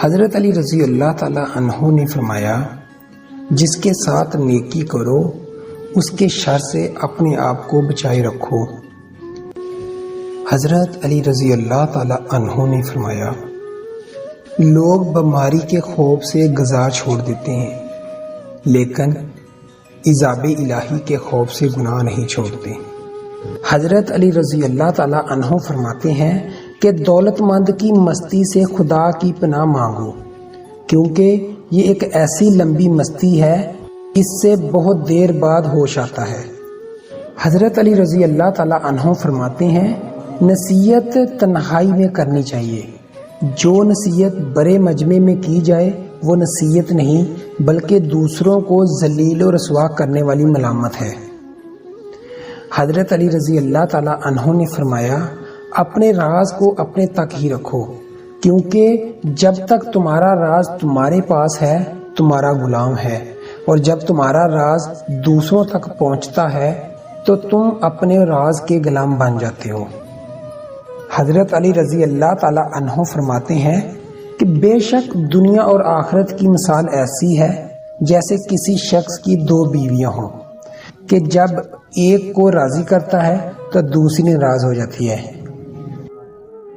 حضرت علی رضی اللہ تعالی عنہ نے فرمایا، جس کے ساتھ نیکی کرو اس کے شر سے اپنے آپ کو بچائے رکھو۔ حضرت علی رضی اللہ تعالی عنہ نے فرمایا، لوگ بیماری کے خوف سے غذا چھوڑ دیتے ہیں لیکن عذاب الہی کے خوف سے گناہ نہیں چھوڑتے۔ حضرت علی رضی اللہ تعالی عنہ فرماتے ہیں کہ دولت مند کی مستی سے خدا کی پناہ مانگو، کیونکہ یہ ایک ایسی لمبی مستی ہے اس سے بہت دیر بعد ہوش آتا ہے۔ حضرت علی رضی اللہ تعالی عنہ فرماتے ہیں، نصیحت تنہائی میں کرنی چاہیے۔ جو نصیحت بڑے مجمع میں کی جائے وہ نصیحت نہیں بلکہ دوسروں کو ذلیل و رسوا کرنے والی ملامت ہے۔ حضرت علی رضی اللہ تعالی عنہ نے فرمایا، اپنے راز کو اپنے تک ہی رکھو، کیونکہ جب تک تمہارا راز تمہارے پاس ہے تمہارا غلام ہے، اور جب تمہارا راز دوسروں تک پہنچتا ہے تو تم اپنے راز کے غلام بن جاتے ہو۔ حضرت علی رضی اللہ تعالی عنہ فرماتے ہیں کہ بے شک دنیا اور آخرت کی مثال ایسی ہے جیسے کسی شخص کی دو بیویاں ہوں کہ جب ایک کو راضی کرتا ہے تو دوسری ناراض ہو جاتی ہے۔